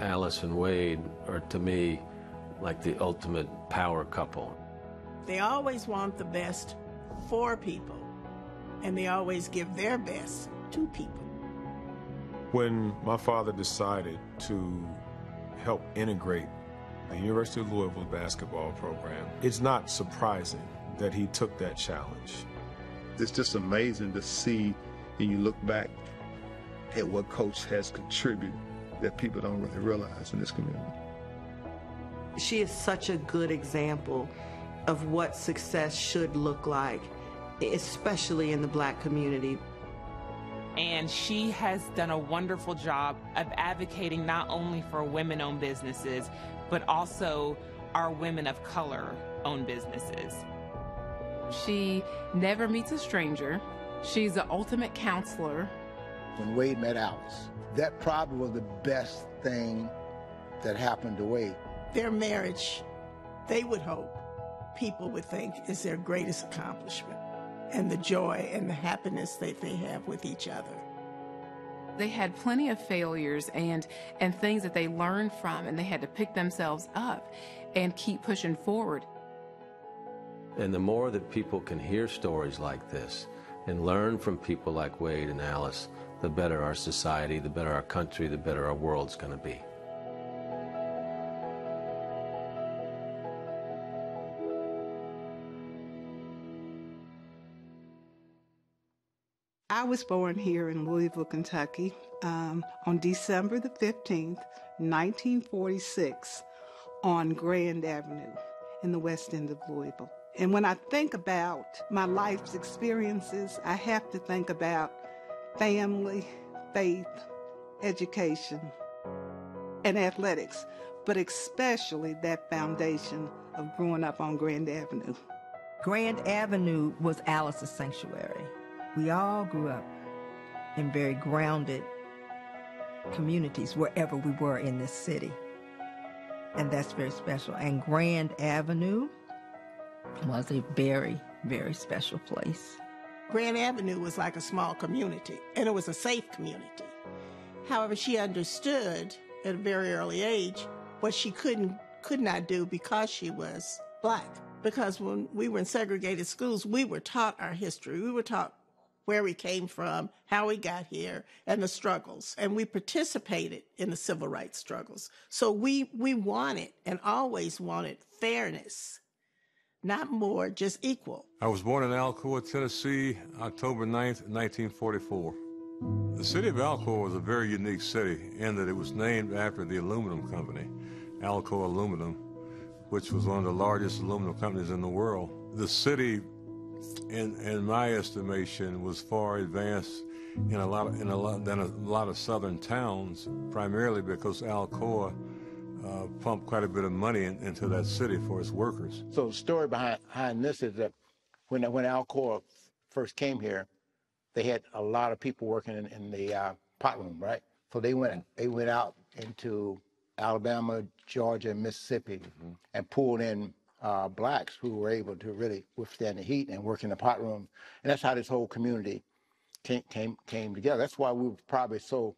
Alice and Wade are, to me, like the ultimate power couple. They always want the best for people, and they always give their best to people. When my father decided to help integrate the University of Louisville basketball program, it's not surprising that he took that challenge. It's just amazing to see, and you look back at what Coach has contributed that people don't really realize in this community. She is such a good example of what success should look like, especially in the Black community. And she has done a wonderful job of advocating not only for women-owned businesses, but also our women of color-owned businesses. She never meets a stranger. She's the ultimate counselor. When Wade met Alice, that probably was the best thing that happened to Wade. Their marriage, they would hope, people would think, is their greatest accomplishment, and the joy and the happiness that they have with each other. They had plenty of failures and things that they learned from, and they had to pick themselves up and keep pushing forward. And the more that people can hear stories like this and learn from people like Wade and Alice, the better our society, the better our country, the better our world's going to be. I was born here in Louisville, Kentucky, on December the 15th, 1946, on Grand Avenue in the west end of Louisville. And when I think about my life's experiences, I have to think about family, faith, education, and athletics, but especially that foundation of growing up on Grand Avenue. Grand Avenue was Alice's sanctuary. We all grew up in very grounded communities wherever we were in this city. And that's very special. And Grand Avenue was a very, very special place. Grand Avenue was like a small community, and it was a safe community. However, she understood at a very early age what she could not do because she was Black. Because when we were in segregated schools, we were taught our history. We were taught where we came from, how we got here, and the struggles. And we participated in the civil rights struggles. So we wanted and always wanted fairness, not more, just equal. I was born in Alcoa, Tennessee, October 9th, 1944. The city of Alcoa was a very unique city in that it was named after the aluminum company, Alcoa Aluminum, which was one of the largest aluminum companies in the world. The city, in my estimation, was far advanced than a lot of southern towns, primarily because Alcoa pumped quite a bit of money into that city for its workers. So the story behind this is that when Alcoa first came here, they had a lot of people working in the pot room, right? So they went out into Alabama, Georgia, and Mississippi, and pulled in Blacks who were able to really withstand the heat and work in the pot room. And that's how this whole community came together. That's why we were probably so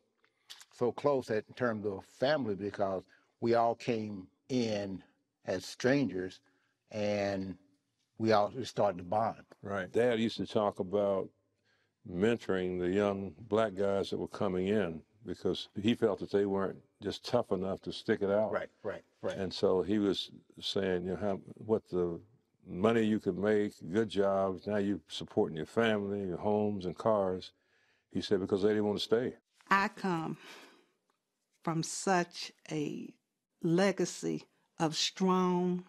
close in terms of family, because we all came in as strangers and we started to bond. Right. Dad used to talk about mentoring the young Black guys that were coming in because he felt that they weren't just tough enough to stick it out. Right. And so he was saying, what the money you could make, good jobs, now you're supporting your family, your homes and cars. He said, because they didn't want to stay. I come from such a legacy of strong,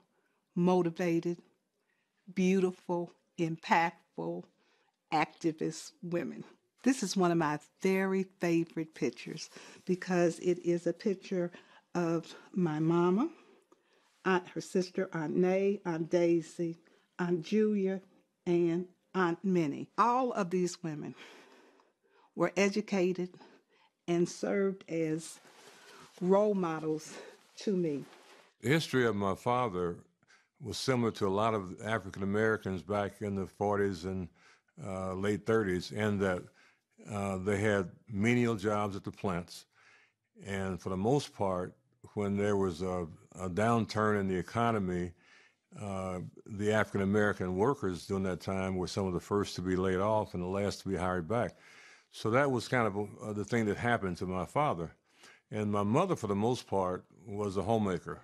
motivated, beautiful, impactful, activist women. This is one of my very favorite pictures because it is a picture of my mama, her sister, Aunt Nay, Aunt Daisy, Aunt Julia, and Aunt Minnie. All of these women were educated and served as role models to me. The history of my father was similar to a lot of African Americans back in the 40s and late 30s, in that they had menial jobs at the plants. And for the most part, when there was a downturn in the economy, the African-American workers during that time were some of the first to be laid off and the last to be hired back. So that was kind of the thing that happened to my father. And my mother, for the most part, was a homemaker.